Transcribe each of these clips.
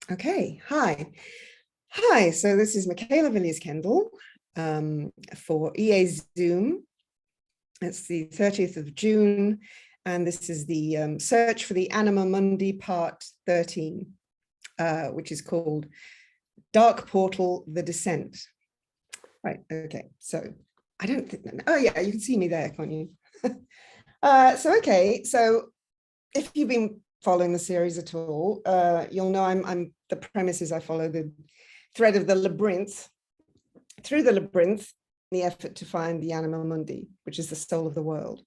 Okay, hi. Hi, so this is Michaela Villiers-Kendall for EA Zoom. It's the 30th of June, and this is the search for the Anima Mundi part 13, which is called Dark Portal, The Descent. Right, okay, so I don't think, oh yeah, you can see me there, can't you? So if you've been following the series at all, you'll know I'm the premise is I follow the thread of the labyrinth, through the labyrinth, the effort to find the Anima Mundi, which is the soul of the world.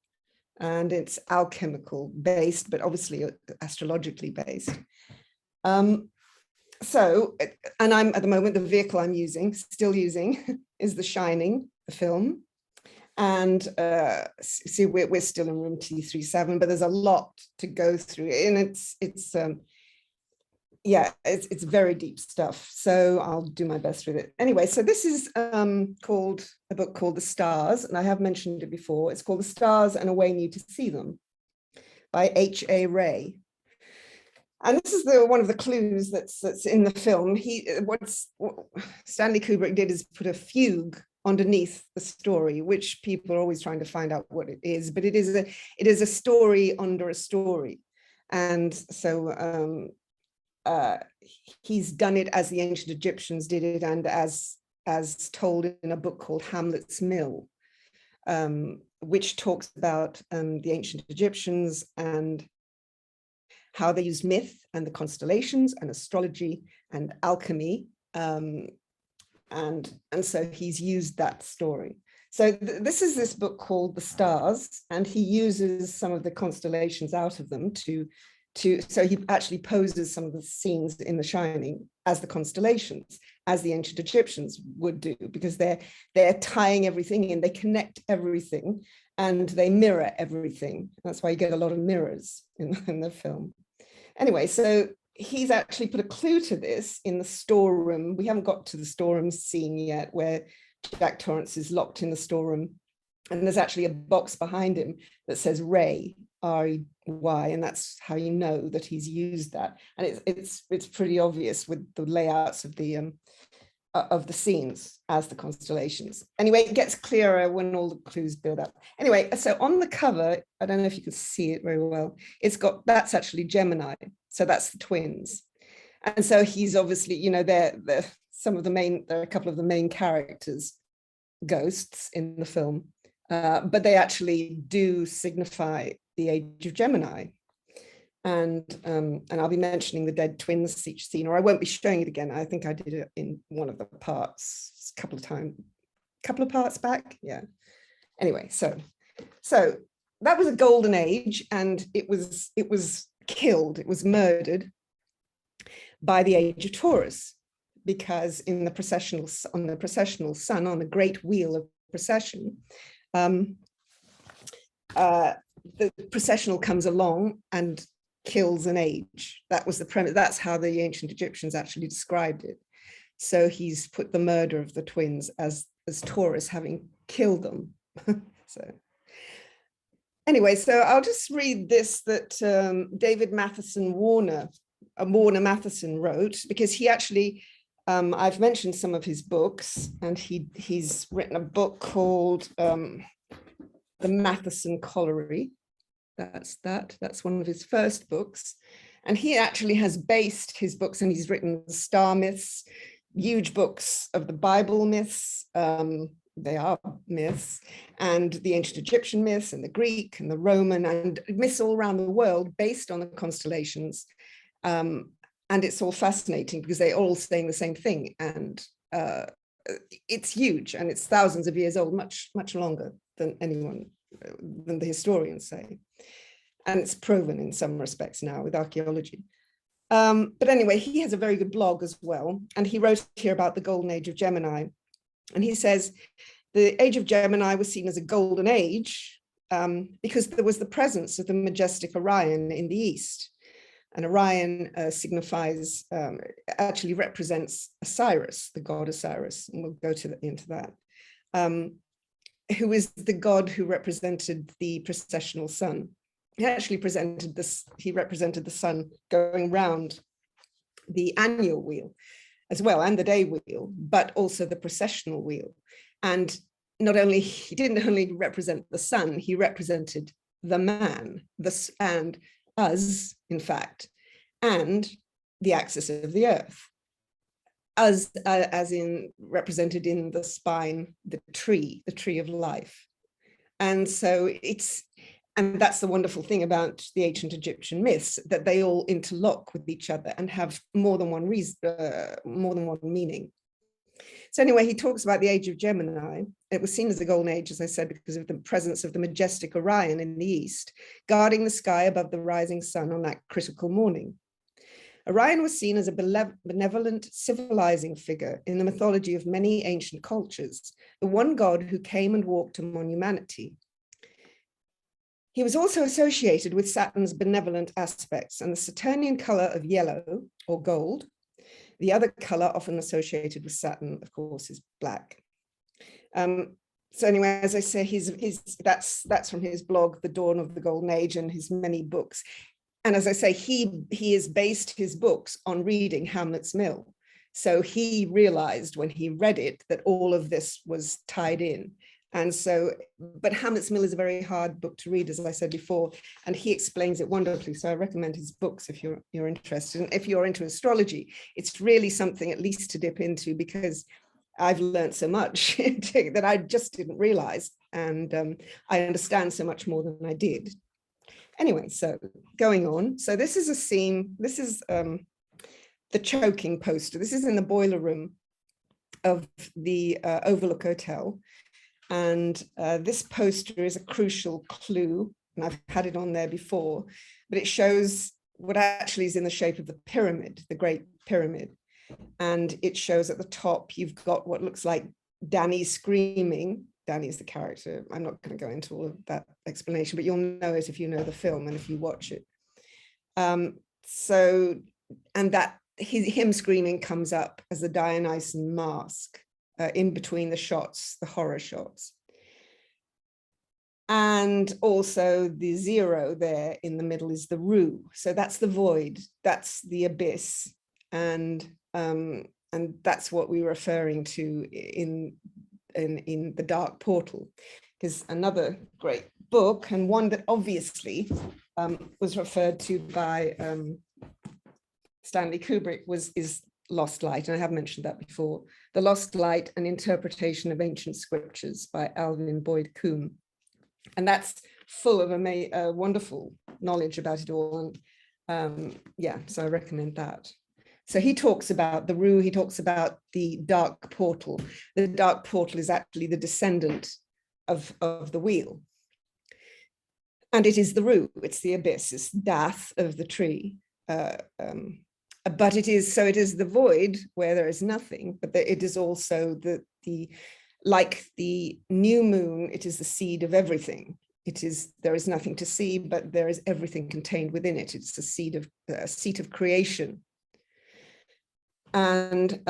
And it's alchemical based, but obviously astrologically based. And I'm at the moment, the vehicle I'm still using, is The Shining, the film. And see, we're still in room T37, but there's a lot to go through, and it's very deep stuff. So I'll do my best with it. Anyway, so this is called a book called The Stars, and I have mentioned it before. It's called The Stars and A Way New to See Them by H.A. Ray. And this is one of the clues that's in the film. What Stanley Kubrick did is put a fugue underneath the story, which people are always trying to find out what it is, but it is a story under a story. And so he's done it as the ancient Egyptians did it, and as told in a book called Hamlet's Mill, which talks about the ancient Egyptians and how they used myth and the constellations and astrology and alchemy. And so he's used that story. So this is this book called The Stars, and he uses some of the constellations out of them so he actually poses some of the scenes in The Shining as the constellations, as the ancient Egyptians would do, because they're tying everything in, they connect everything, and they mirror everything. That's why you get a lot of mirrors in the film. Anyway, so he's actually put a clue to this in the storeroom. We haven't got to the storeroom scene yet, where Jack Torrance is locked in the storeroom, and there's actually a box behind him that says Ray, R-E-Y, and that's how you know that he's used that. And it's pretty obvious with the layouts of the scenes as the constellations. Anyway, it gets clearer when all the clues build up. Anyway, so on the cover, I don't know if you can see it very well, that's actually Gemini. So that's the twins. And so he's obviously, they're a couple of the main characters, ghosts in the film, but they actually do signify the age of Gemini. And I'll be mentioning the dead twins each scene, or I won't be showing it again. I think I did it in one of the parts a couple of parts back. Yeah. Anyway, so that was a golden age, and it was murdered by the age of Taurus, because on the processional sun, on the great wheel of procession, the processional comes along and kills an age. That was the premise. That's how the ancient Egyptians actually described it. So he's put the murder of the twins as Taurus having killed them. So anyway, so I'll just read this that David Matheson Warner Matheson wrote, because he actually, I've mentioned some of his books, and he's written a book called The Matheson Colliery. That's one of his first books. And he actually has based his books, and he's written star myths, huge books of the Bible myths. They are myths, and the ancient Egyptian myths, and the Greek and the Roman, and myths all around the world based on the constellations. And it's all fascinating because they're all saying the same thing. And it's huge, and it's thousands of years old, much, much longer than the historians say. And it's proven in some respects now with archaeology. But anyway, he has a very good blog as well. And he wrote here about the Golden Age of Gemini. And he says, the age of Gemini was seen as a golden age because there was the presence of the majestic Orion in the east. And Orion signifies, actually represents Osiris, the god Osiris, and we'll go into that, who is the god who represented the processional sun. He actually represented the sun going round the annual wheel as well, and the day wheel, but also the processional wheel. And not only, he didn't only represent the sun, he represented the man, and us, in fact, and the axis of the earth. Us, as in represented in the spine, the tree of life. And so and that's the wonderful thing about the ancient Egyptian myths, that they all interlock with each other and have more than one reason, more than one meaning. So anyway, he talks about the age of Gemini. It was seen as the golden age, as I said, because of the presence of the majestic Orion in the east, guarding the sky above the rising sun on that critical morning. Orion was seen as a benevolent, civilizing figure in the mythology of many ancient cultures, the one god who came and walked among humanity. He was also associated with Saturn's benevolent aspects, and the Saturnian color of yellow or gold. The other color often associated with Saturn, of course, is black. So anyway, as I say, that's from his blog, The Dawn of the Golden Age, and his many books. And as I say, he has based his books on reading Hamlet's Mill. So he realized when he read it that all of this was tied in. And so, but Hamlet's Mill is a very hard book to read, as I said before, and he explains it wonderfully. So I recommend his books if you're interested. And if you're into astrology, it's really something at least to dip into, because I've learned so much that I just didn't realize. And I understand so much more than I did. Anyway, so going on. So this is a scene. This is the choking poster. This is in the boiler room of the Overlook Hotel. And this poster is a crucial clue, and I've had it on there before, but it shows what actually is in the shape of the pyramid, the Great Pyramid. And it shows at the top, you've got what looks like Danny screaming. Danny is the character. I'm not going to go into all of that explanation, but you'll know it if you know the film and if you watch it. And that him screaming comes up as the Dionysian mask. In between the shots, the horror shots. And also the zero there in the middle is the rue. So that's the void, that's the abyss. And that's what we were referring to in the Dark Portal. Because another great book, and one that obviously was referred to by Stanley Kubrick, is Lost Light, and I have mentioned that before. The Lost Light, an Interpretation of Ancient Scriptures by Alvin Boyd Kuhn. And that's full of wonderful knowledge about it all. And yeah, so I recommend that. So he talks about the rue, he talks about the Dark Portal. The Dark Portal is actually the descendant of the wheel. And it is the rue, it's the abyss, it's death of the tree. But it is the void where there is nothing, but it is also like the new moon, it is the seed of everything. There is nothing to see, but there is everything contained within it. It's a seat of creation. And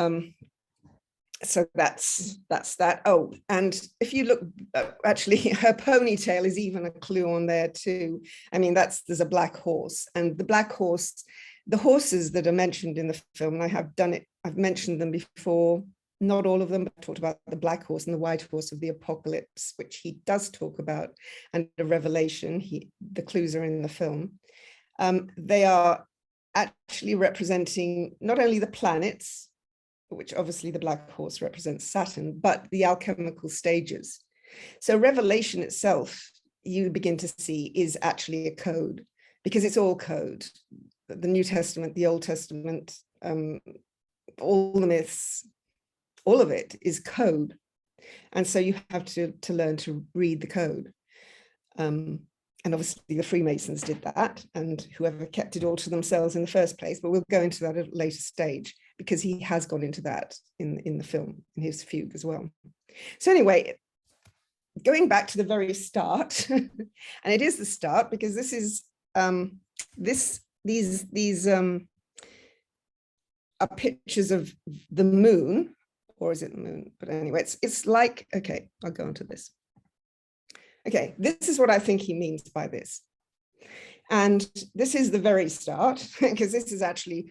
so that's that. Oh, and if you look, actually, her ponytail is even a clue on there too. I mean, there's a black horse, and the black horse. The horses that are mentioned in the film, and I've mentioned them before, not all of them, but I talked about the black horse and the white horse of the apocalypse, which he does talk about, and the revelation, the clues are in the film. They are actually representing not only the planets, which obviously the black horse represents Saturn, but the alchemical stages. So revelation itself, you begin to see, is actually a code, because it's all code. The New Testament, the Old Testament, all the myths, all of it is code. And so you have to learn to read the code. And obviously the Freemasons did that, and whoever kept it all to themselves in the first place, but we'll go into that at a later stage, because he has gone into that in the film, in his fugue as well. So anyway, going back to the very start, and it is the start, because this is, these are pictures of the moon, or is it the moon? But anyway, it's like, okay, I'll go into this. Okay, this is what I think he means by this. And this is the very start, because this is actually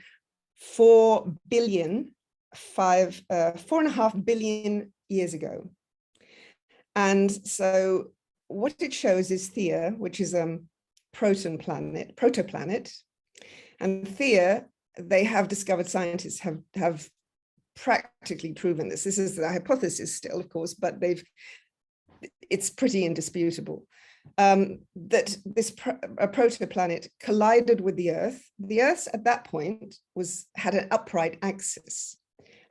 4.5 billion years ago. And so what it shows is Theia, which is a protoplanet. And Theia, they have discovered, scientists have practically proven this. This is the hypothesis still, of course, but it's pretty indisputable. That this a protoplanet collided with the Earth. The Earth at that point had an upright axis,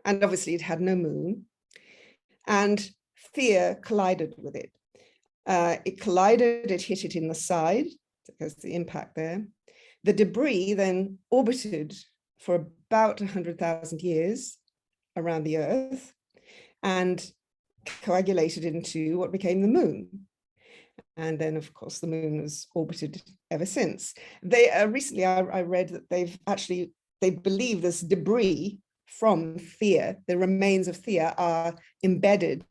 and obviously it had no moon. And Theia collided with it. It collided, it hit it in the side, there's the impact there. The debris then orbited for about 100,000 years around the Earth and coagulated into what became the moon. And then, of course, the moon has orbited ever since. They recently, I read that they believe this debris from Theia, the remains of Theia, are embedded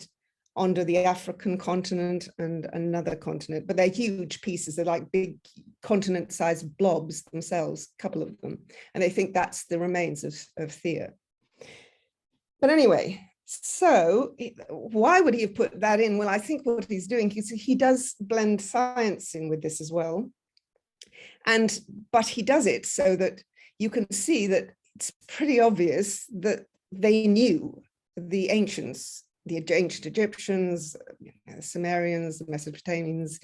onto the African continent and another continent, but they're huge pieces. They're like big continent-sized blobs themselves, a couple of them. And they think that's the remains of Theia. But anyway, so why would he have put that in? Well, I think what he's doing, he does blend science in with this as well. But he does it so that you can see that it's pretty obvious that they knew, the ancients, the ancient Egyptians, the Sumerians, the Mesopotamians,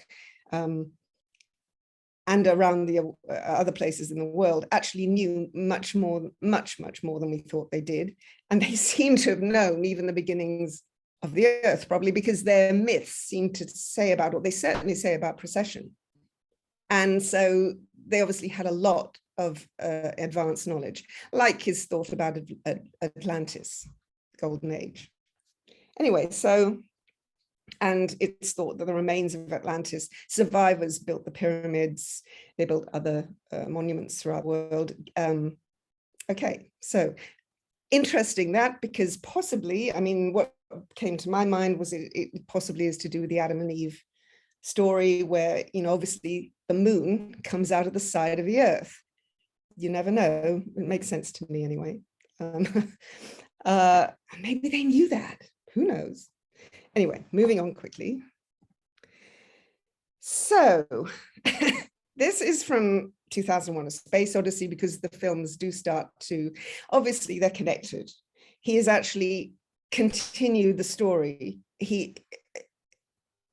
and around the other places in the world actually knew much more than we thought they did. And they seem to have known even the beginnings of the Earth, probably because their myths seem to say about, or they certainly say about precession. And so they obviously had a lot of advanced knowledge, like his thought about Atlantis, Golden Age. Anyway, so, and it's thought that the remains of Atlantis, survivors built the pyramids, they built other monuments throughout the world. Okay, so interesting that, because possibly, I mean, what came to my mind was it possibly is to do with the Adam and Eve story, where, you know, obviously the moon comes out of the side of the Earth. You never know. It makes sense to me anyway. Maybe they knew that. Who knows? Anyway, moving on quickly. So this is from 2001: A Space Odyssey, because the films do start to, obviously they're connected. He has actually continued the story.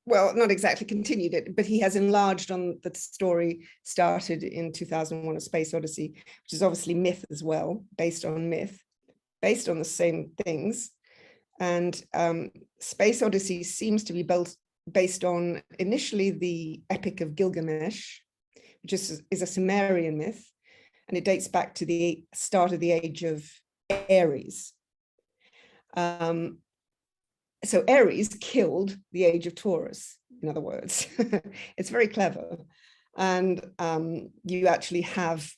Well, not exactly continued it, but he has enlarged on the story started in 2001: A Space Odyssey, which is obviously myth as well, based on myth, based on the same things. And Space Odyssey seems to be based on initially the Epic of Gilgamesh, which is a Sumerian myth, and it dates back to the start of the age of Aries. So Aries killed the age of Taurus, in other words. It's very clever. And you actually have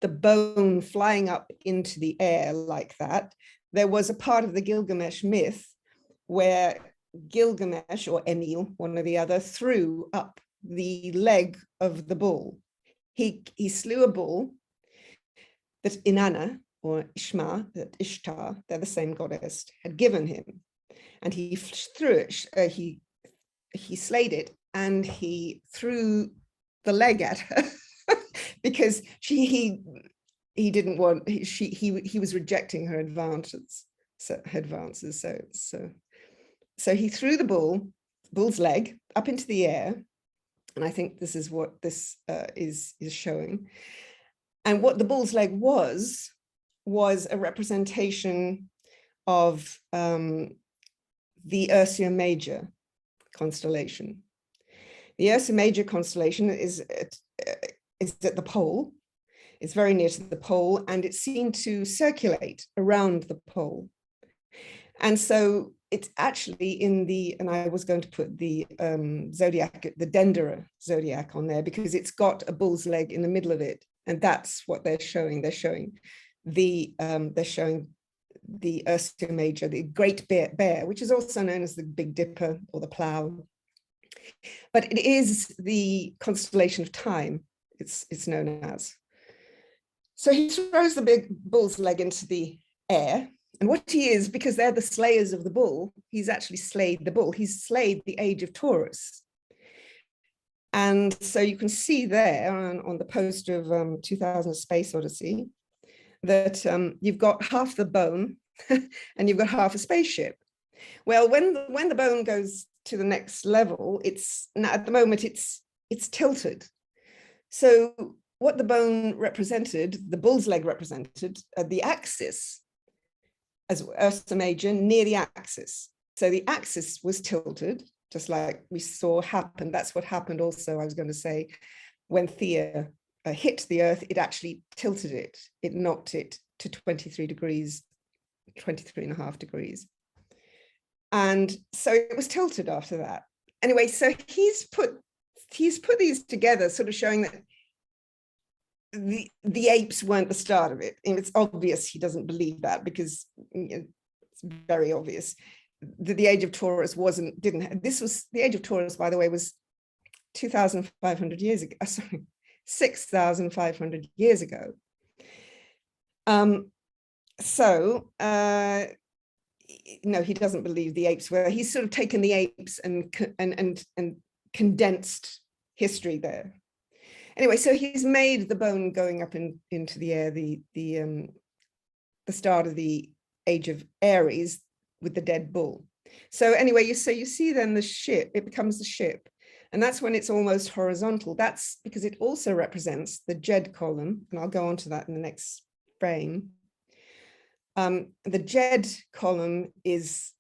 the bone flying up into the air like that. There was a part of the Gilgamesh myth where Gilgamesh, or Enlil, one or the other, threw up the leg of the bull. He slew a bull that Inanna, or Ishma, that Ishtar, they're the same goddess, had given him. And he threw it, he slayed it, and he threw the leg at her because he didn't want, he was rejecting her advances. So he threw the bull's leg up into the air, and I think this is what this is showing. And what the bull's leg was a representation of the Ursa Major constellation. The Ursa Major constellation is at the pole. It's very near to the pole, and it seemed to circulate around the pole. And so it's actually in the, and I was going to put the zodiac, the Dendera zodiac on there, because it's got a bull's leg in the middle of it. And that's what they're showing. They're showing the Ursa Major, the Great Bear, which is also known as the Big Dipper or the Plough. But it is the constellation of time, it's known as. So he throws the big bull's leg into the air. And what he is, because they're the slayers of the bull, he's actually slayed the bull. He's slayed the age of Taurus. And so you can see there on the poster of 2000 Space Odyssey that you've got half the bone and you've got half a spaceship. Well, when the bone goes to the next level, at the moment it's tilted. So what the bone represented, the bull's leg represented, the axis as Ursa Major near the axis. So the axis was tilted, just like we saw happen. That's what happened also, I was going to say, when Thea hit the Earth, it actually tilted it. It knocked it to 23 degrees, 23.5 degrees. And so it was tilted after that. Anyway, so he's put these together, sort of showing that the apes weren't the start of it. And it's obvious he doesn't believe that, because it's very obvious that the age of Taurus the age of Taurus, by the way, was 2,500 years ago, sorry, 6,500 years ago. No, he doesn't believe the apes were. He's sort of taken the apes and condensed history there. Anyway, so he's made the bone going up into the air the start of the age of Aries with the dead bull. So anyway, you see then the ship, it becomes the ship. And that's when it's almost horizontal. That's because it also represents the Jed column. And I'll go on to that in the next frame. The Jed column is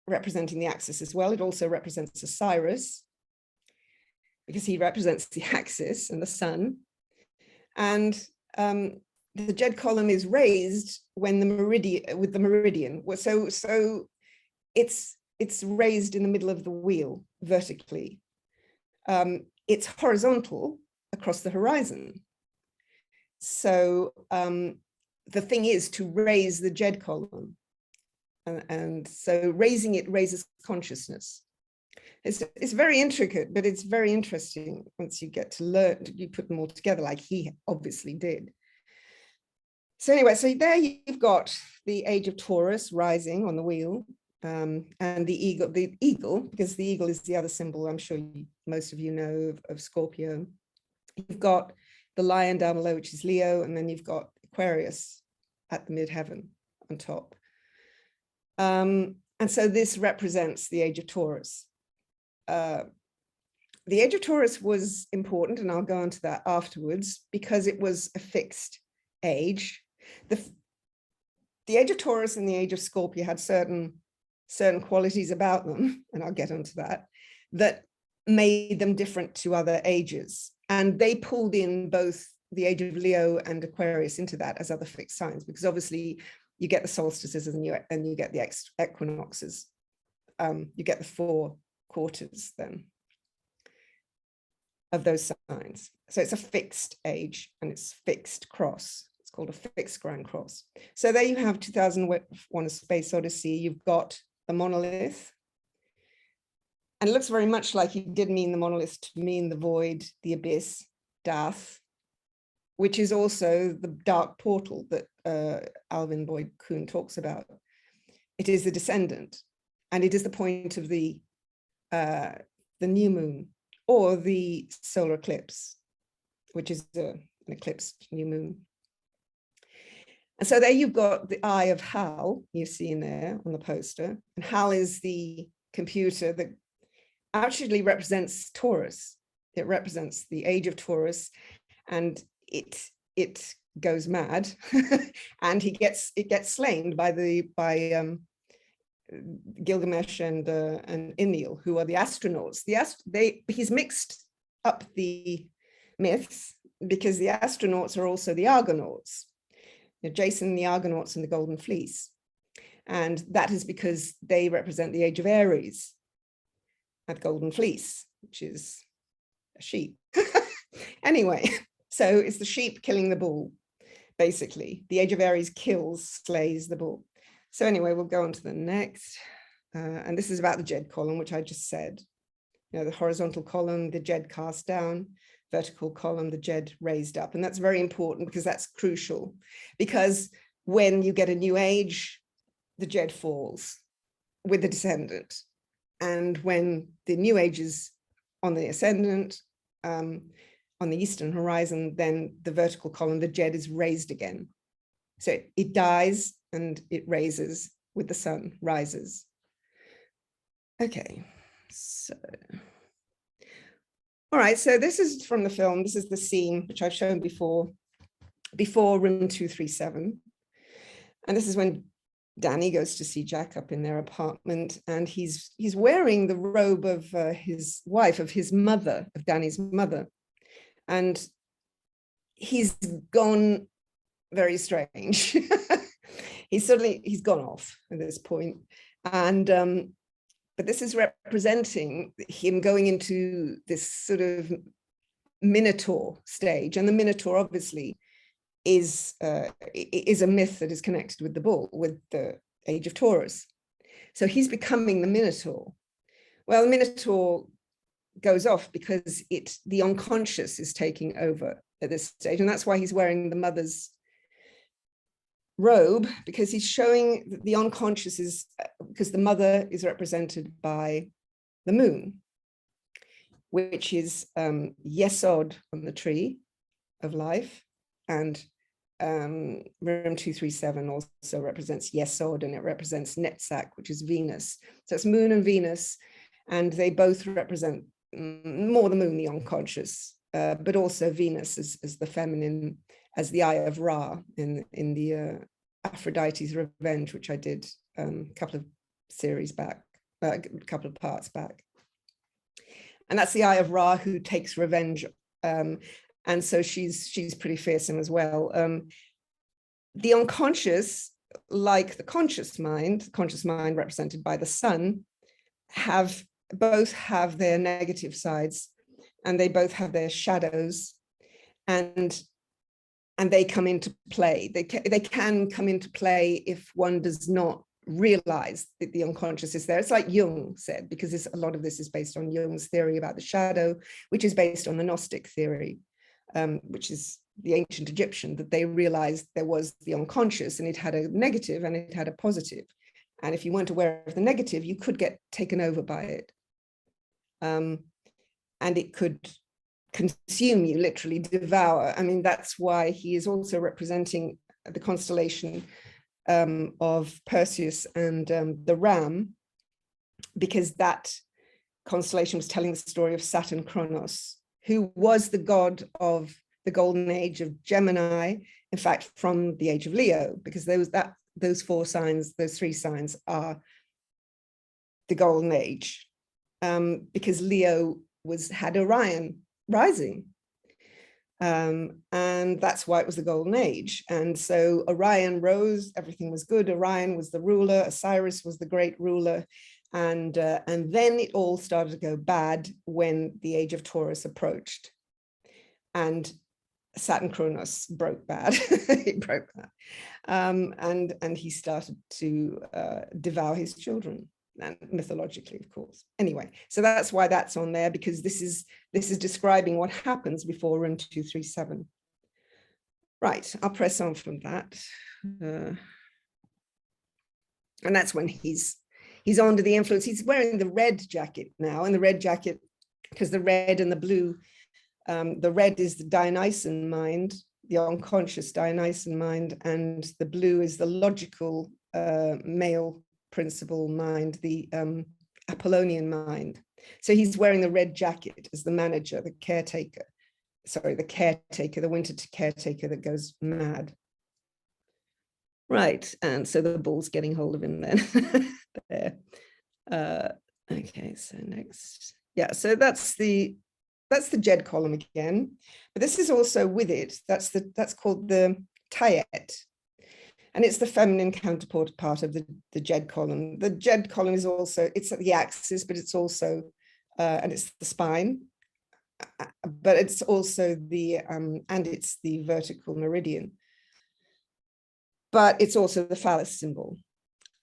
representing the axis as well. It also represents Osiris, because he represents the axis and the sun. And the Jed column is raised when the meridian. So it's raised in the middle of the wheel vertically. It's horizontal across the horizon. So the thing is to raise the Jed column. And so raising it raises consciousness. It's very intricate, but it's very interesting once you get to learn, you put them all together like he obviously did. So anyway, so there you've got the age of Taurus rising on the wheel, and the eagle, because the eagle is the other symbol I'm sure most of you know of Scorpio. You've got the lion down below, which is Leo, and then you've got Aquarius at the midheaven on top. And so this represents the age of Taurus. The age of Taurus was important, and I'll go on to that afterwards, because it was a fixed age. The age of Taurus and the age of Scorpio had certain qualities about them, and I'll get onto that made them different to other ages. And they pulled in both the age of Leo and Aquarius into that as other fixed signs, because obviously you get the solstices and you get the equinoxes. You get the 4 quarters then of those signs. So it's a fixed age and it's fixed cross. It's called a fixed grand cross. So there you have 2001: A Space Odyssey. You've got the monolith. And it looks very much like he did mean the monolith to mean the void, the abyss, Dath, which is also the dark portal that Alvin Boyd Kuhn talks about. It is the descendant, and it is the point of the new moon or the solar eclipse, which is an eclipsed new moon. And so there you've got the eye of Hal, you see in there on the poster. And Hal is the computer that actually represents Taurus. It represents the age of Taurus, and it goes mad, and it gets slain by Gilgamesh and Enlil, who are the astronauts. He's mixed up the myths, because the astronauts are also the Argonauts. Jason, the Argonauts, and the Golden Fleece. And that is because they represent the age of Aries and Golden Fleece, which is a sheep. Anyway, so it's the sheep killing the bull, basically. The age of Aries slays the bull. So anyway, we'll go on to the next. And this is about the Jed column, which I just said. The horizontal column, the Jed cast down, vertical column, the Jed raised up. And that's very important because that's crucial, because when you get a new age, the Jed falls with the descendant. And when the new age is on the ascendant, on the eastern horizon, then the vertical column, the Jed, is raised again. So it dies and it raises with the sun, rises. Okay, so. All right, so this is from the film. This is the scene which I've shown before room 237. And this is when Danny goes to see Jack up in their apartment, and he's wearing the robe of his wife, of his mother, of Danny's mother. And he's gone very strange. He's gone off at this point. And but this is representing him going into this sort of Minotaur stage. And the Minotaur obviously is a myth that is connected with the bull, with the age of Taurus. So he's becoming the Minotaur. Well, the Minotaur goes off because the unconscious is taking over at this stage. And that's why he's wearing the mother's robe, because he's showing that the unconscious is, because the mother is represented by the moon, which is Yesod on the tree of life. And room 237 also represents Yesod, and it represents Netzach, which is Venus. So it's moon and Venus, and they both represent more the moon, the unconscious, but also Venus as the feminine, as the Eye of Ra in the Aphrodite's Revenge, which I did a couple of series back, a couple of parts back. And that's the Eye of Ra who takes revenge. And so she's pretty fearsome as well. The unconscious, like the conscious mind represented by the sun, both have their negative sides, and they both have their shadows, and they come into play. They can come into play if one does not realize that the unconscious is there. It's like Jung said, because a lot of this is based on Jung's theory about the shadow, which is based on the Gnostic theory, which is the ancient Egyptian, that they realized there was the unconscious, and it had a negative and it had a positive. And if you weren't aware of the negative, you could get taken over by it. And it could consume you, literally devour. I mean, that's why he is also representing the constellation of Perseus and the ram, because that constellation was telling the story of Saturn Kronos, who was the god of the Golden Age of Gemini, in fact, from the age of Leo, because those four signs, those three signs are the Golden Age, because Leo had Orion rising. And that's why it was the Golden Age. And so Orion rose, everything was good. Orion was the ruler, Osiris was the great ruler. And then it all started to go bad when the age of Taurus approached. And Saturn Kronos broke bad. He broke bad. And he started to devour his children, and mythologically, of course. Anyway, so that's why that's on there, because this is describing what happens before room 237. Right, I'll press on from that. And that's when he's under the influence. He's wearing the red jacket now, and the red jacket, because the red and the blue, the red is the Dionysian mind, the unconscious Dionysian mind, and the blue is the logical male principle mind, the Apollonian mind. So he's wearing the red jacket as the manager, the caretaker, the winter caretaker that goes mad. Right, and so the bull's getting hold of him then. There. Okay, so next. Yeah, so that's the Jed column again, but this is also with it. That's called the Tayet, and it's the feminine counterpart part of the Jed column. The Jed column is also, it's at the axis, but it's also and it's the spine, but it's also and it's the vertical meridian, but it's also the phallus symbol.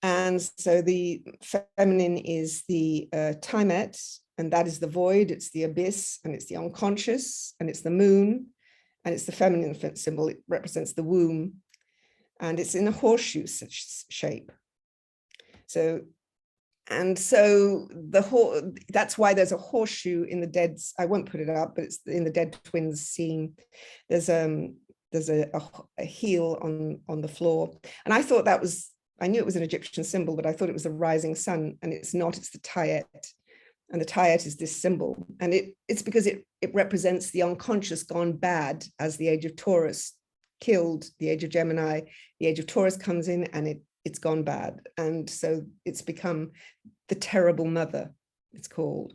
And so the feminine is the Timet, and that is the void, it's the abyss, and it's the unconscious, and it's the moon, and it's the feminine symbol. It represents the womb, and it's in a horseshoe shape. So that's why there's a horseshoe in the dead. I won't put it up, but it's in the dead twins scene. There's a heel on the floor, and I thought that was, I knew it was an Egyptian symbol, but I thought it was the rising sun, and it's not. It's the Tayet, and the Tayet is this symbol, and it's because it represents the unconscious gone bad, as the age of Taurus killed the age of Gemini. The age of Taurus comes in, and it's gone bad, and so it's become the terrible mother, it's called.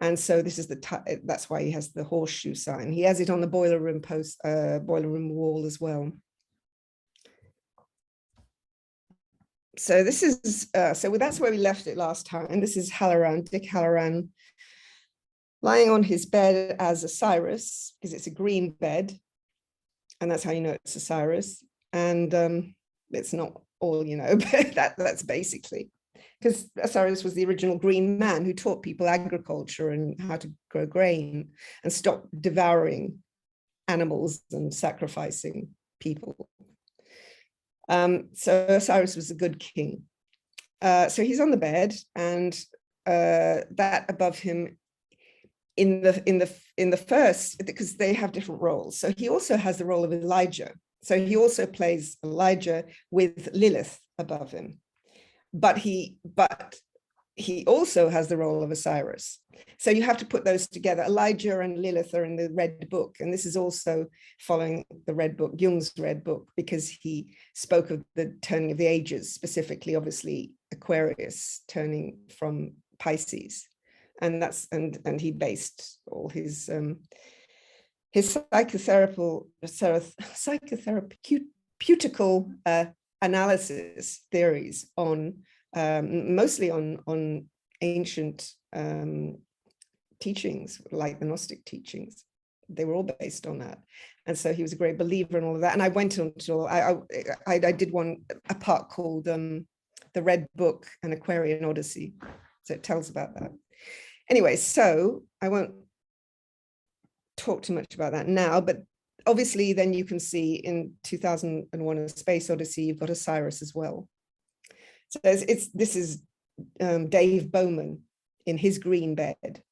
And so this is that's why he has the horseshoe sign. He has it on the boiler room wall as well. So this is that's where we left it last time. And this is Dick Halloran, lying on his bed as Osiris, because it's a green bed, and that's how you know it's Osiris. And it's not all, but that's basically, because Osiris was the original green man who taught people agriculture and how to grow grain and stop devouring animals and sacrificing people. So Osiris was a good king. So he's on the bed, and that above him in the first, because they have different roles. So he also has the role of Elijah. So he also plays Elijah with Lilith above him. But he also has the role of Osiris. So you have to put those together. Elijah and Lilith are in the Red Book, and this is also following the Red Book, Jung's Red Book, because he spoke of the turning of the ages, specifically, obviously, Aquarius turning from Pisces, and he based all his psychotherapeutical analysis theories on mostly on ancient teachings, like the Gnostic teachings. They were all based on that, and so he was a great believer in all of that. And I went until I did a part called the Red Book, an Aquarian Odyssey, so it tells about that. Anyway, so I won't talk too much about that now, but obviously then you can see in 2001 A Space Odyssey, you've got Osiris as well. So this is Dave Bowman in his green bed.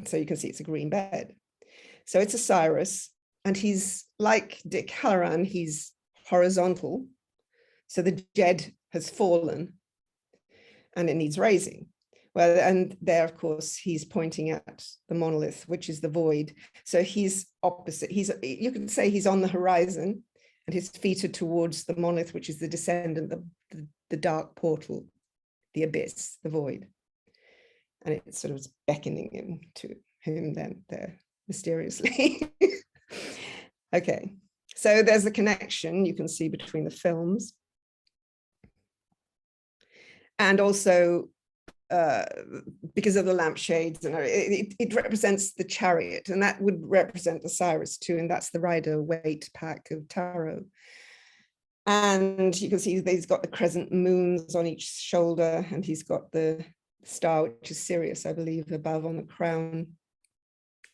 So you can see it's a green bed. So it's Osiris, and he's like Dick Halloran, he's horizontal. So the dead has fallen and it needs raising. Well, and there, of course, he's pointing at the monolith, which is the void. So he's opposite. You can say he's on the horizon, and his feet are towards the monolith, which is the descendant, the dark portal, the abyss, the void. And it sort of is beckoning him to him then there mysteriously. Okay, so there's a connection you can see between the films. And also, because of the lampshades, and it represents the chariot, and that would represent Osiris too, and that's the Rider-Waite pack of tarot. And you can see he's got the crescent moons on each shoulder, and he's got the star, which is Sirius, I believe, above on the crown.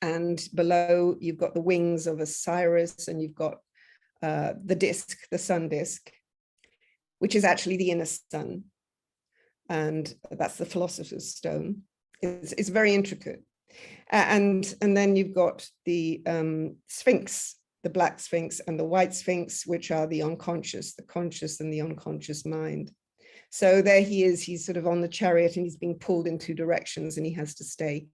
And below, you've got the wings of Osiris, and you've got the disc, the sun disc, which is actually the inner sun. And that's the philosopher's stone. It's very intricate. And then you've got the Sphinx, the black Sphinx and the white Sphinx, which are the unconscious, the conscious and the unconscious mind. So there he is, he's sort of on the chariot, and he's being pulled in two directions, and he has to stay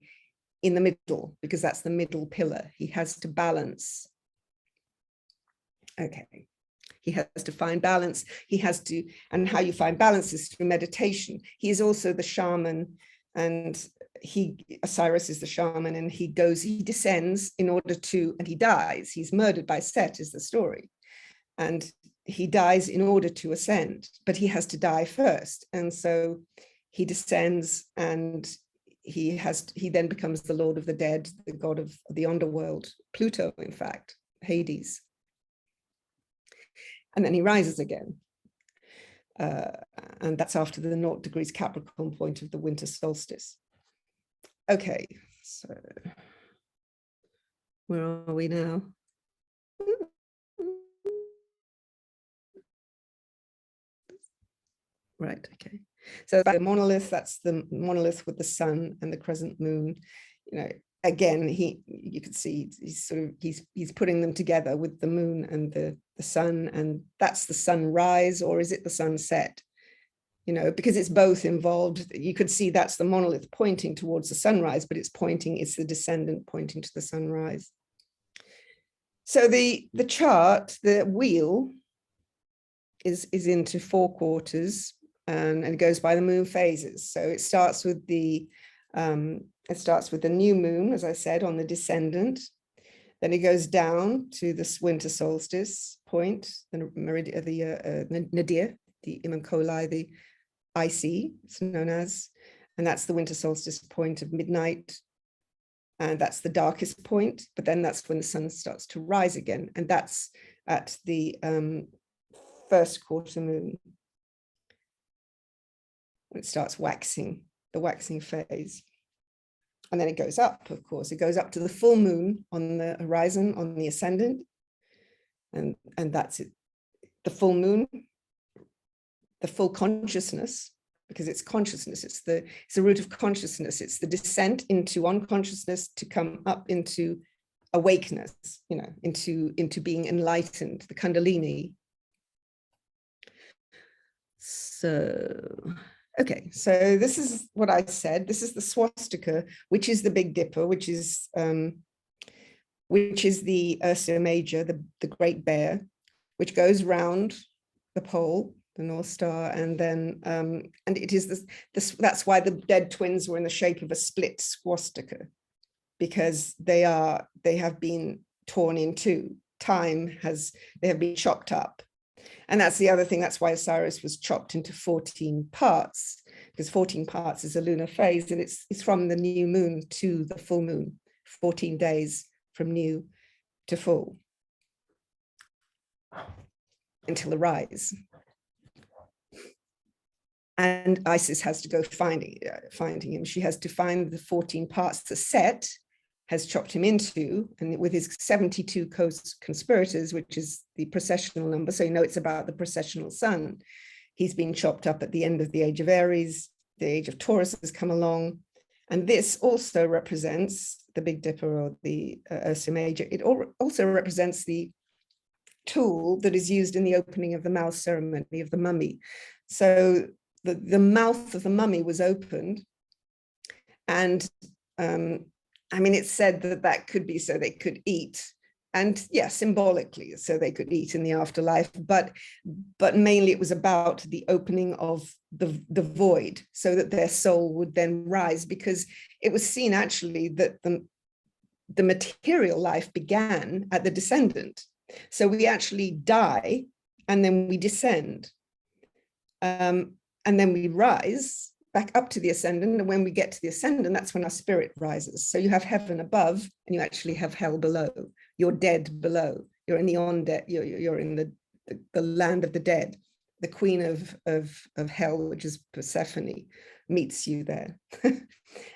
in the middle, because that's the middle pillar. He has to balance. Okay. He has to find balance. And how you find balance is through meditation. He is also the shaman, and Osiris is the shaman, and he descends in order to, and he dies. He's murdered by Set, is the story. And he dies in order to ascend, but he has to die first. And so he descends, and he then becomes the Lord of the Dead, the god of the underworld, Pluto, in fact, Hades. And then he rises again. And that's after the 0 degrees Capricorn point of the winter solstice. Okay, so where are we now? Right, okay. So the monolith, that's the monolith with the sun and the crescent moon. You know, again, you could see he's putting them together with the moon and the sun, and that's the sunrise, or is it the sunset? You know, because it's both involved. You could see that's the monolith pointing towards the sunrise, but it's the descendant pointing to the sunrise. So the chart, the wheel is into 4 quarters, and it goes by the moon phases. So it starts with the new moon, as I said, on the descendant. Then it goes down to this winter solstice point, the meridian, the nadir, the imam coli, the IC, it's known as, and that's the winter solstice point of midnight. And that's the darkest point, but then that's when the sun starts to rise again. And that's at the first quarter moon. It starts waxing, the waxing phase. And then it goes up, of course. It goes up to the full moon on the horizon, on the ascendant. And that's it. The full moon, the full consciousness, because it's consciousness, it's the root of consciousness, it's the descent into unconsciousness to come up into awakeness, you know, into being enlightened, the Kundalini. So, okay, so this is what I said. This is the swastika, which is the Big Dipper, which is the Ursa Major, the Great Bear, which goes round the pole, the North Star, and then and it is this. That's why the dead twins were in the shape of a split swastika, because they have been torn in two. They have been chopped up, and that's the other thing. That's why Osiris was chopped into 14 parts, because 14 parts is a lunar phase, and it's from the new moon to the full moon, 14 days from new to full until the rise. And Isis has to go finding him. She has to find the 14 parts that Set has chopped him into, and with his 72 conspirators, which is the processional number. So you know it's about the processional sun. He's been chopped up at the end of the age of Aries. The age of Taurus has come along. And this also represents the Big Dipper, or the Ursa Major. It also represents the tool that is used in the opening of the mouth ceremony of the mummy. So the mouth of the mummy was opened, and I mean, it's said that could be so they could eat, and yeah, symbolically, so they could eat in the afterlife, but mainly it was about the opening of the void, so that their soul would then rise, because it was seen actually that the material life began at the descendant. So we actually die, and then we descend. And then we rise back up to the ascendant. And when we get to the ascendant, that's when our spirit rises. So you have heaven above, and you actually have hell below. You're dead below. You're in the on-dead. You're in the land of the dead. The queen of hell, which is Persephone, meets you there.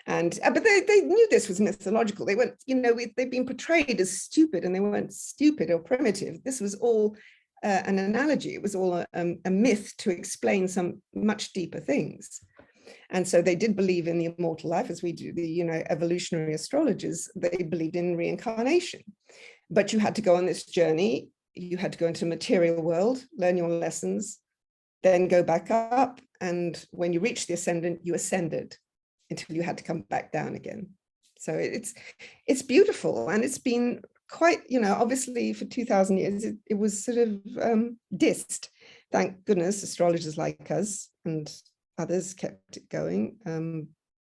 And but they knew this was mythological. They weren't, you know, they've been portrayed as stupid, and they weren't stupid or primitive. This was all an analogy. It was all a myth to explain some much deeper things. And so they did believe in the immortal life, as we do. The, you know, evolutionary astrologers, they believed in reincarnation. But you had to go on this journey. You had to go into the material world, learn your lessons, then go back up. And when you reached the ascendant, you ascended until you had to come back down again. So it's beautiful, and it's been quite, you know, obviously for 2,000 years, it was sort of dissed. Thank goodness astrologers like us and others kept it going.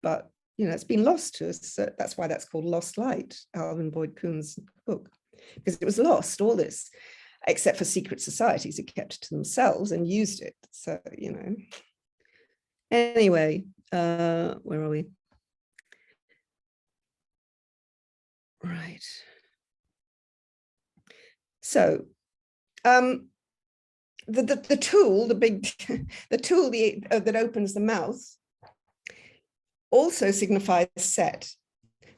But, you know, it's been lost to us. So that's why that's called Lost Light, Alvin Boyd Kuhn's book, because it was lost, all this, except for secret societies. It kept it to themselves and used it. So, you know, anyway, where are we? Right. So the tool, the tool that opens the mouth also signifies Set.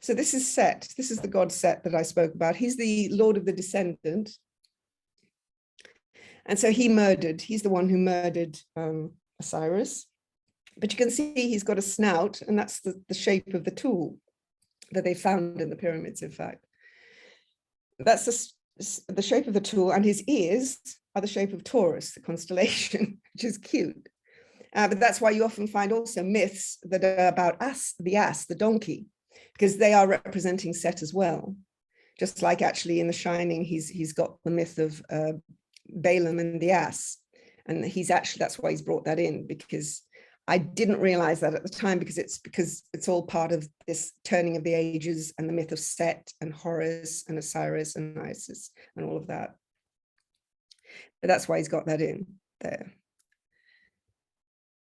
So this is Set. This is the god Set that I spoke about. He's the lord of the descendant. And so he's the one who murdered Osiris. But you can see he's got a snout, and that's the shape of the tool that they found in the pyramids, in fact. That's the shape of the tool, and his ears are the shape of Taurus, the constellation, which is cute. But that's why you often find also myths that are about the ass, the donkey, because they are representing Set as well. Just like actually in The Shining, he's got the myth of Balaam and the ass. And that's why he's brought that in, because I didn't realize that at the time, because it's all part of this turning of the ages and the myth of Set and Horus and Osiris and Isis and all of that. But that's why he's got that in there.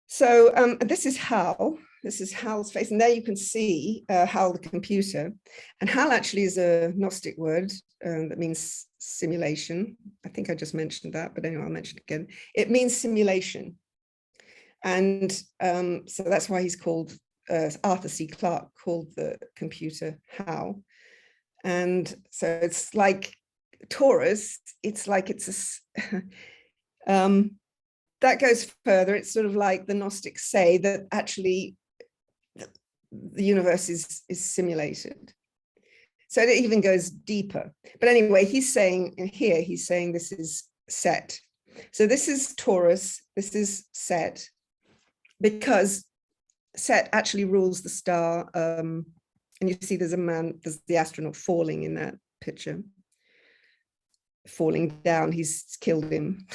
So this is Hal. This is Hal's face. And there you can see Hal the computer. And Hal actually is a Gnostic word that means simulation. I think I just mentioned that, but anyway, I'll mention it again. It means simulation. And so that's why he's called, Arthur C. Clarke called the computer Hal. And so it's like Taurus, it's like it's a, that goes further. It's sort of like the Gnostics say that actually the universe is simulated. So it even goes deeper. But anyway, he's saying this is Set. So this is Taurus, this is Set, because Set actually rules the star. And you see there's the astronaut falling in that picture. Falling down, he's killed him.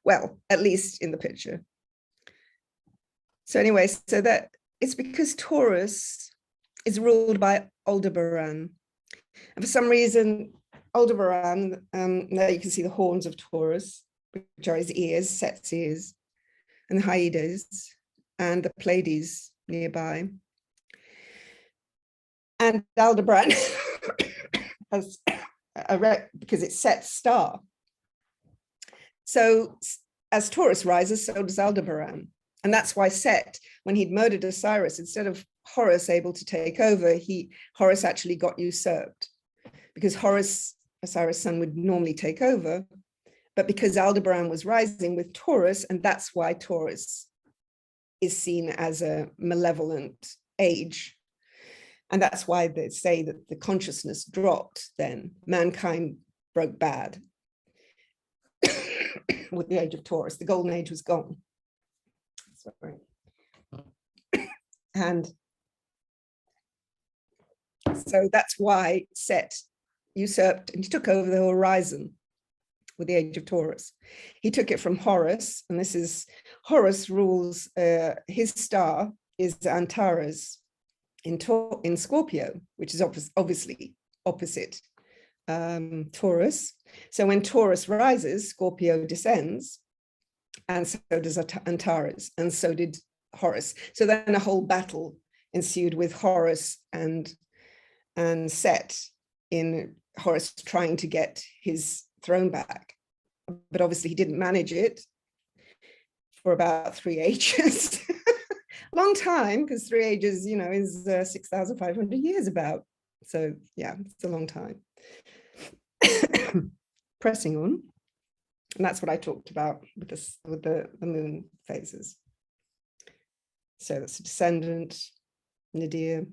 Well, at least in the picture. So anyway, so that it's because Taurus is ruled by Aldebaran. And for some reason, Aldebaran, there you can see the horns of Taurus, which are his ears, Set's ears, and the Hyades, and the Pleiades nearby. And Aldebaran, because it's Set's star. So as Taurus rises, so does Aldebaran. And that's why Set, when he'd murdered Osiris, instead of Horus able to take over, Horus actually got usurped, because Horus, Osiris' son, would normally take over. But because Aldebaran was rising with Taurus, and that's why Taurus is seen as a malevolent age. And that's why they say that the consciousness dropped then. Mankind broke bad with the age of Taurus. The golden age was gone. Sorry. And so that's why Set usurped and he took over the horizon with the age of Taurus. He took it from Horus, and this is Horus rules, his star is Antares in Scorpio, which is obviously opposite Taurus. So when Taurus rises, Scorpio descends, and so does Antares, and so did Horus. So then a whole battle ensued with Horus and Set, in Horus trying to get his throne back. But obviously he didn't manage it for about 3 ages. Long time, because 3 ages, is 6,500 years about. So yeah, it's a long time. Pressing on. And that's what I talked about with the moon phases. So that's descendant, nadir,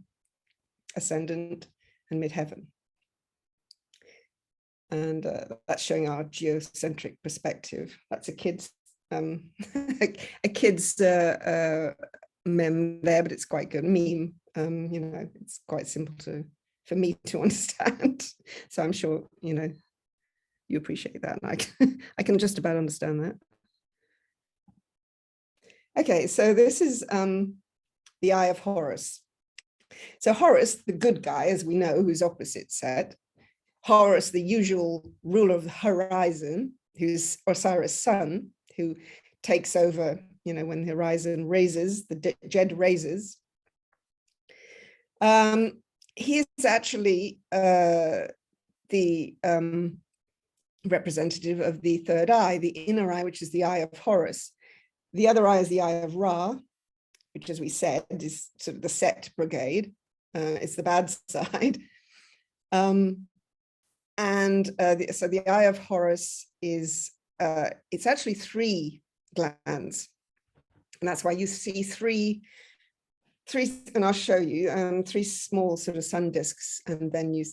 ascendant, and midheaven. And that's showing our geocentric perspective. That's a kid's a kid's meme there, but it's quite good. Meme, it's quite simple for me to understand. So I'm sure you appreciate that. And I can just about understand that. Okay, so this is the Eye of Horus. So Horus, the good guy, as we know, who's opposite Set. Horus, the usual ruler of the horizon, who's Osiris' son, who takes over, when the horizon raises, the Jed raises. He is actually the representative of the third eye, the inner eye, which is the Eye of Horus. The other eye is the Eye of Ra, which, as we said, is sort of the Set brigade. It's the bad side. So the Eye of Horus is, it's actually 3 glands. And that's why you see three, and I'll show you, 3 small sort of sun discs, and then you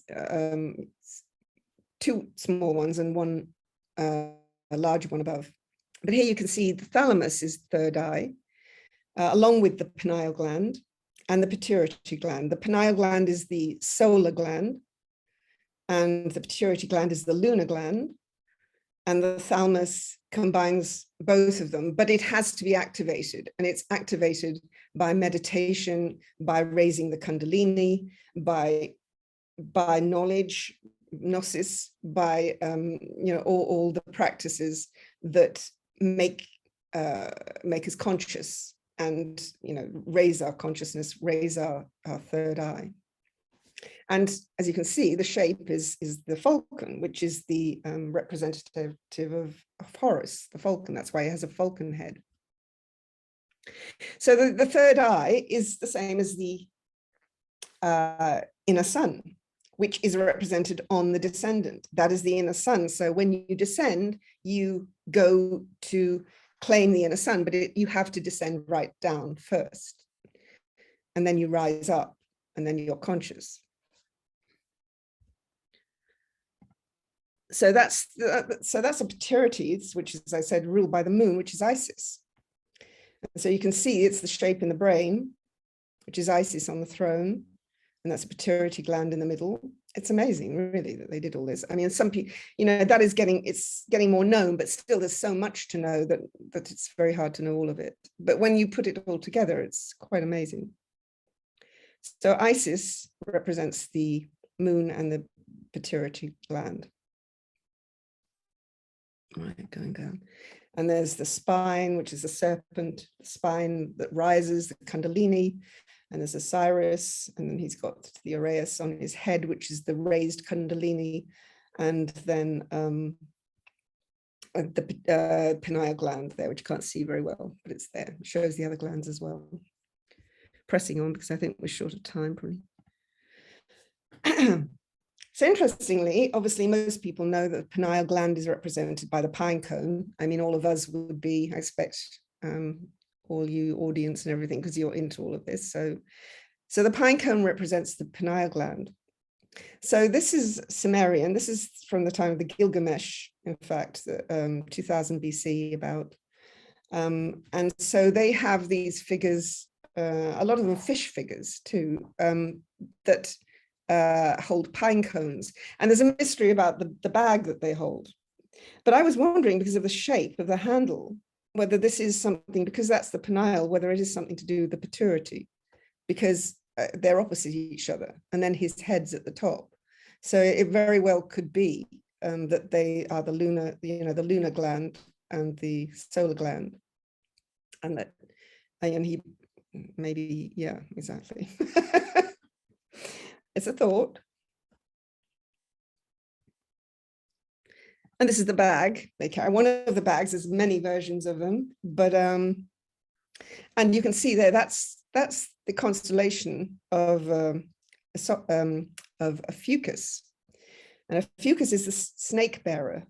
2 small ones and 1 a larger one above. But here you can see the thalamus is third eye, along with the pineal gland and the pituitary gland. The pineal gland is the solar gland, and the pituitary gland is the lunar gland, and the thalamus combines both of them, but it has to be activated, and it's activated by meditation, by raising the kundalini, by knowledge, gnosis, by all the practices that make us conscious, and raise our consciousness, raise our third eye. And as you can see, the shape is the falcon, which is the representative of Horus, the falcon. That's why it has a falcon head. So the third eye is the same as the inner sun, which is represented on the descendant. That is the inner sun. So when you descend, you go to claim the inner sun, but you have to descend right down first. And then you rise up, and then you're conscious. So that's a pituitary, which is, as I said, ruled by the moon, which is Isis. And so you can see it's the shape in the brain, which is Isis on the throne, and that's a pituitary gland in the middle. It's amazing, really, that they did all this. I mean, some people, that is getting more known, but still there's so much to know that it's very hard to know all of it. But when you put it all together, it's quite amazing. So Isis represents the moon and the pituitary gland. Right, going down. And there's the spine, which is a serpent, the spine that rises, the kundalini, and there's Osiris, and then he's got the uraeus on his head, which is the raised kundalini, and then the pineal gland there, which you can't see very well, but it's there. It shows the other glands as well. Pressing on because I think we're short of time, probably. So interestingly, obviously, most people know that the pineal gland is represented by the pine cone. I mean, all of us would be, I expect, all you audience and everything, because you're into all of this. So the pine cone represents the pineal gland. So this is Sumerian. This is from the time of the Gilgamesh, in fact, 2000 BC about. And so they have these figures, a lot of them fish figures too, that hold pine cones. And there's a mystery about the bag that they hold. But I was wondering, because of the shape of the handle, whether this is something, because that's the pineal, whether it is something to do with the pituitary, because they're opposite each other, and then his head's at the top. So it very well could be that they are the lunar, the lunar gland and the solar gland, and that, and he maybe, yeah, exactly. It's a thought. And this is the bag they carry. One of the bags, there's many versions of them, but and you can see there, that's the constellation of Ophiuchus. And Ophiuchus is the snake bearer.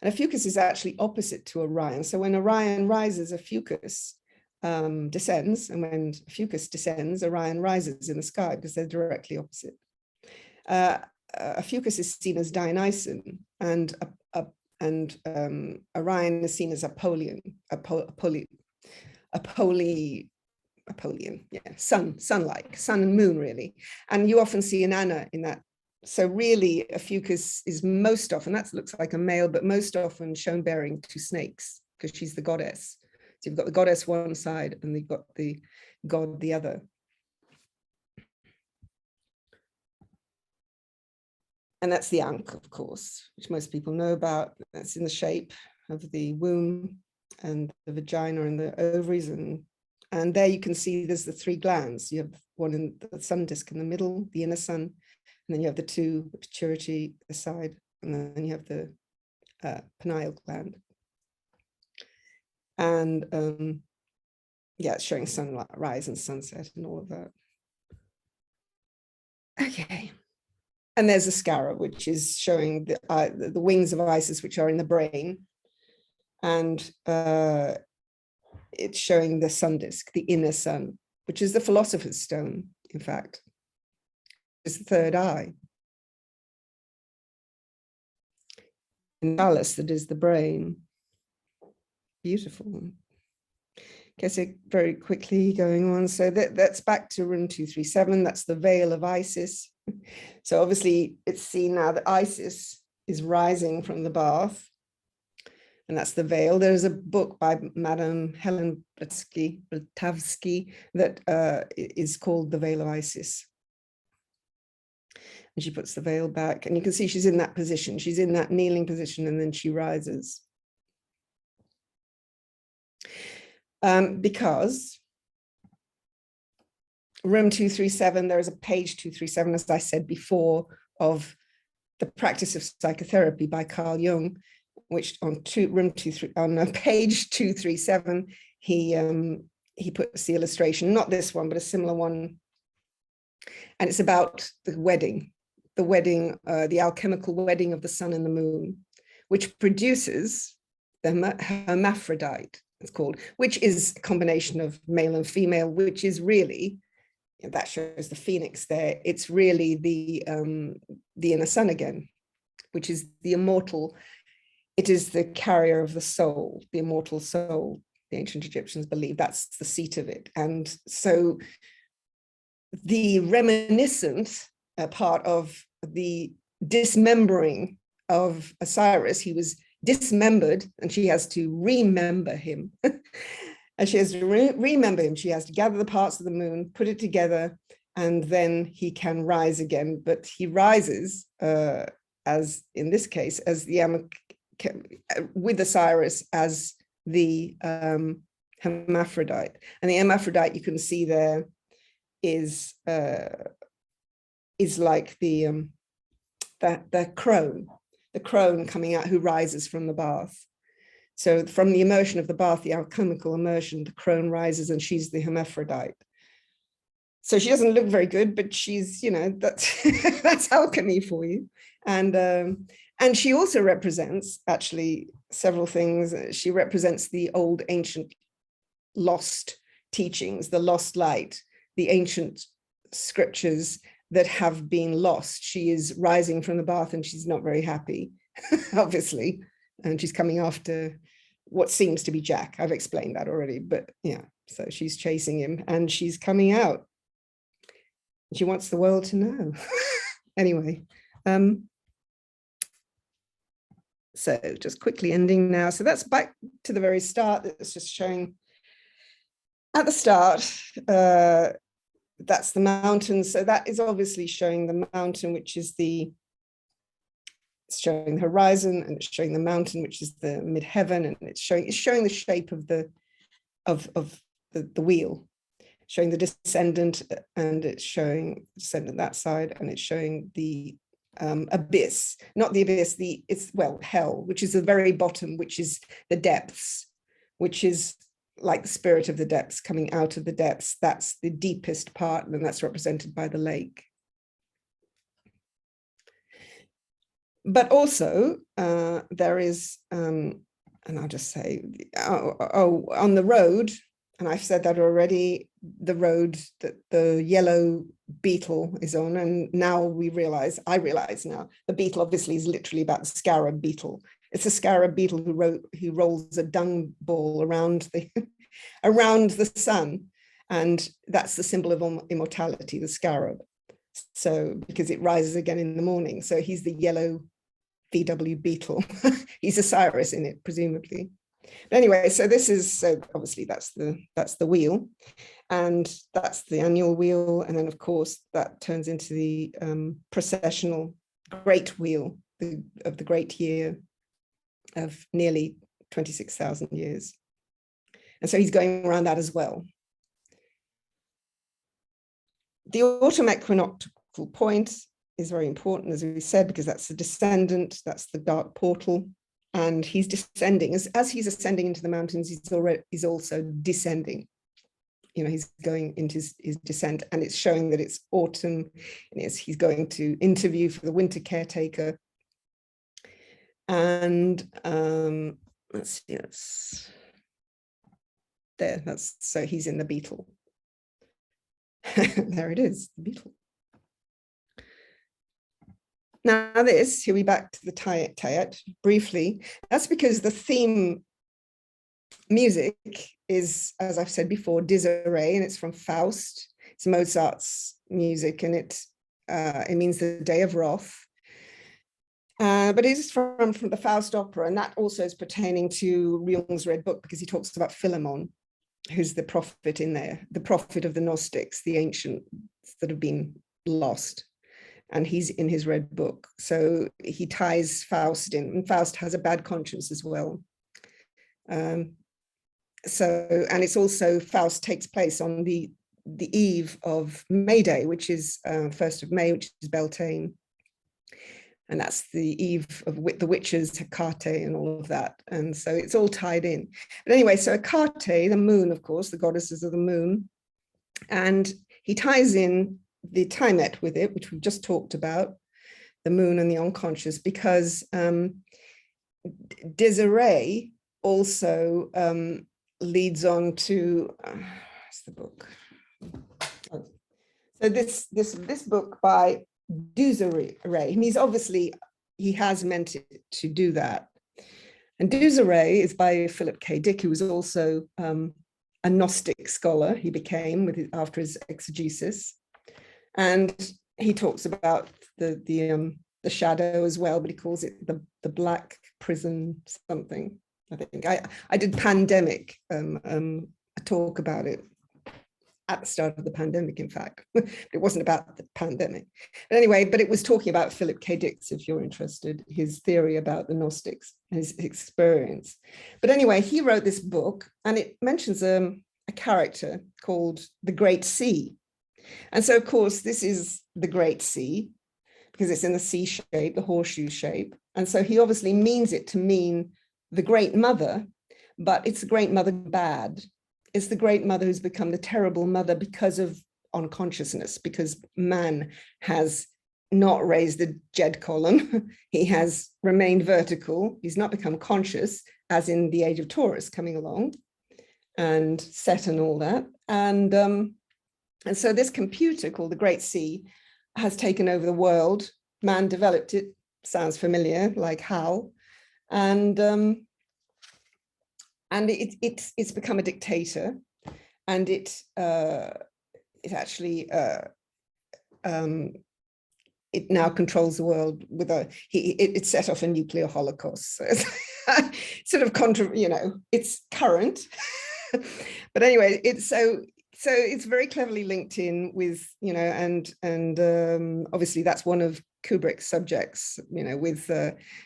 And Ophiuchus is actually opposite to Orion. So when Orion rises, Ophiuchus descends, and when Ophiuchus descends, Orion rises in the sky, because they're directly opposite. Ophiuchus is seen as Dionysian, and Orion is seen as Apollyon, yeah, sun-like, sun and moon, really. And you often see an Anna in that. So really, Ophiuchus is most often, that looks like a male, but most often shown bearing 2 snakes, because she's the goddess. So you've got the goddess one side, and you've got the god the other. And that's the Ankh, of course, which most people know about. That's in the shape of the womb and the vagina and the ovaries. And there you can see there's the 3 glands. You have one in the sun disk in the middle, the inner sun, and then you have the 2, the pituitary aside, and then you have the pineal gland. And yeah, it's showing sunrise and sunset and all of that. Okay. And there's a scarab, which is showing the wings of Isis, which are in the brain. And it's showing the sun disk, the inner sun, which is the philosopher's stone, in fact. It's the third eye. And Alice, that is the brain. Beautiful. Okay, so very quickly going on. So that's back to room 237. That's the veil of Isis. So obviously it's seen now that Isis is rising from the bath. And that's the veil. There's a book by Madame Helen Blavatsky that is called The Veil of Isis. And she puts the veil back, and you can see she's in that position. She's in that kneeling position, and then she rises. Because room 237, there is a page 237, as I said before, of the practice of psychotherapy by Carl Jung, which on page 237, he puts the illustration, not this one, but a similar one. And it's about the wedding, the alchemical wedding of the sun and the moon, which produces the hermaphrodite, it's called, which is a combination of male and female, which is really, that shows the phoenix there. It's really the inner sun again, which is the immortal. It is the carrier of the soul, the immortal soul. The ancient Egyptians believed that's the seat of it. And so the reminiscent part of the dismembering of Osiris, he was dismembered and she has to remember him. And she has to remember him. She has to gather the parts of the moon, put it together, and then he can rise again. But he rises, as in this case, as the with Osiris as the hermaphrodite. And the hermaphrodite you can see there is like the crone coming out who rises from the bath. So from the immersion of the bath, the alchemical immersion, the crone rises and she's the hermaphrodite. So she doesn't look very good, but she's, that's that's alchemy for you. And she also represents actually several things. She represents the old ancient lost teachings, the lost light, the ancient scriptures that have been lost. She is rising from the bath and she's not very happy, obviously. And she's coming after what seems to be Jack. I've explained that already, but yeah, so she's chasing him and she's coming out. She wants the world to know. Anyway, so just quickly ending now. So that's back to the very start. It's just showing at the start, that's the mountain. So that is obviously showing the mountain, which is it's showing the horizon, and it's showing the mountain, which is the mid-heaven, and it's showing the shape of the wheel, showing the descendant, and it's showing descendant that side, and it's showing the abyss, not the abyss, hell, which is the very bottom, which is the depths, which is like the spirit of the depths coming out of the depths. That's the deepest part, and that's represented by the lake. But also there is, and I'll just say, on the road, and I've said that already, the road that the yellow beetle is on, and now I realize now, the beetle obviously is literally about the scarab beetle. It's a scarab beetle who rolls a dung ball around the sun, and that's the symbol of immortality, the scarab. So because it rises again in the morning, so he's the yellow VW beetle. He's Osiris in it, presumably. But anyway, so obviously that's the wheel, and that's the annual wheel, and then of course that turns into the processional great wheel of the great year of nearly 26,000 years. And so he's going around that as well. The autumn equinoctial point is very important, as we said, because that's the descendant, that's the dark portal, and he's descending. As he's ascending into the mountains, he's also descending. he's going into his descent, and it's showing that it's autumn, and he's going to interview for the winter caretaker. And let's see, so he's in the beetle. There it is, the beetle. Now this, here we back to the Tayet briefly. That's because the theme music is, as I've said before, disarray, and it's from Faust. It's Mozart's music, and it means the day of wrath. But it is from the Faust opera, and that also is pertaining to Jung's Red Book, because he talks about Philemon, who's the prophet in there, the prophet of the Gnostics, the ancients that have been lost. And he's in his Red Book. So he ties Faust in, and Faust has a bad conscience as well. And it's also, Faust takes place on the eve of May Day, which is 1st of May, which is Beltane. And that's the eve of the witches, Hecate, and all of that. And so it's all tied in. But anyway, so Hecate, the moon, of course, the goddesses of the moon, and he ties in the Timet with it, which we've just talked about, the moon and the unconscious, because disarray also leads on to, what's the book? Oh. So this book by Disarray, and he has meant it to do that. And Disarray is by Philip K. Dick, who was also a Gnostic scholar. He became after his exegesis. And he talks about the shadow as well, but he calls it the black prison something. I think I did Pandemic, a talk about it at the start of the pandemic, in fact. It wasn't about the pandemic. But anyway, but it was talking about Philip K. Dick, if you're interested, his theory about the Gnostics, his experience. But anyway, he wrote this book, and it mentions a character called the Great Sea. And so, of course, this is the Great Sea, because it's in the C shape, the horseshoe shape. And so he obviously means it to mean the Great Mother, but it's the Great Mother bad. It's the Great Mother who's become the terrible mother because of unconsciousness, because man has not raised the Jed column. He has remained vertical. He's not become conscious, as in the Age of Taurus coming along, and Set and all that. And so this computer called the Great Sea has taken over the world. Man developed it, sounds familiar, like HAL. And it's become a dictator, and it actually it now controls the world with it set off a nuclear holocaust. So it's sort of it's current. But anyway, so it's very cleverly linked in with, and obviously that's one of Kubrick's subjects, with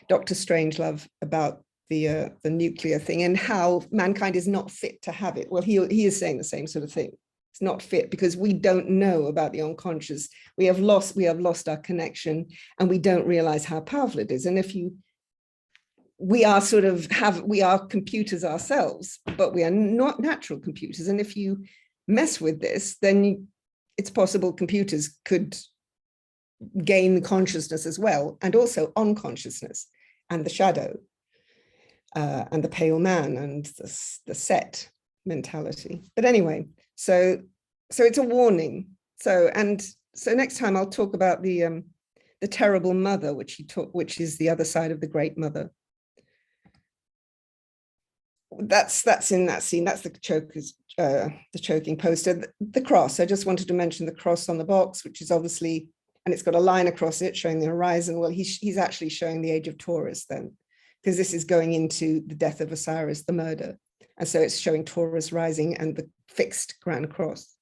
Dr. Strangelove, about the nuclear thing and how mankind is not fit to have it. Well, he is saying the same sort of thing. It's not fit because we don't know about the unconscious. We have lost our connection, and we don't realize how powerful it is. And we are computers ourselves, but we are not natural computers. And if you mess with this, then it's possible computers could gain consciousness as well, and also unconsciousness, and the shadow, and the pale man, and the set mentality. But anyway, so it's a warning. So next time I'll talk about the terrible mother, which is the other side of the Great Mother. That's in that scene. That's the choking poster. The cross. I just wanted to mention the cross on the box, which is obviously, and it's got a line across it showing the horizon. Well, he's actually showing the Age of Taurus then, because this is going into the death of Osiris, the murder, and so it's showing Taurus rising and the fixed grand cross.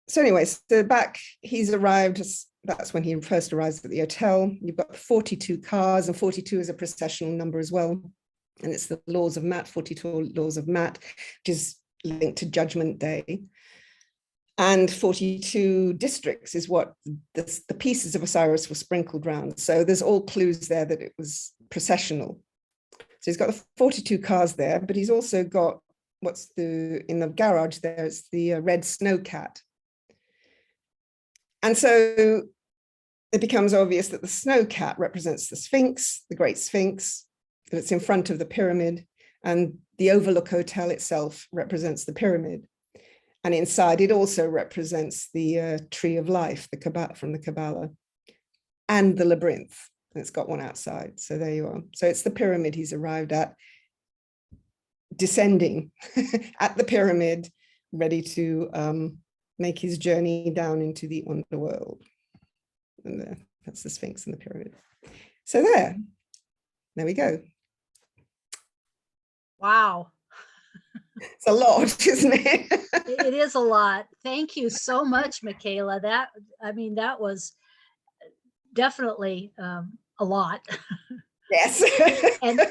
So anyway, so back, he's arrived. That's when he first arrives at the hotel. You've got 42 cars, and 42 is a processional number as well. And it's the laws of Mat, 42 laws of Mat, which is linked to Judgment Day. And 42 districts is what the pieces of Osiris were sprinkled around. So there's all clues there that it was processional. So he's got the 42 cars there, but he's also got in the garage there's the red snow cat. And so it becomes obvious that the snow cat represents the Sphinx, the Great Sphinx, and it's in front of the pyramid, and the Overlook Hotel itself represents the pyramid. And inside it also represents the tree of life, the Kabbalah, from the Kabbalah, and the labyrinth. And it's got one outside. So there you are. So it's the pyramid he's arrived at, descending at the pyramid, ready to make his journey down into the underworld. And that's the Sphinx and the pyramid. So there we go. Wow. It's a lot, isn't it? It is a lot. Thank you so much, Michaela. That was definitely a lot. Yes. And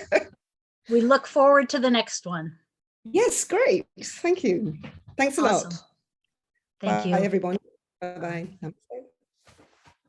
we look forward to the next one. Yes, great. Thank you. Thanks a lot. Thank you. Bye, everyone. Bye-bye.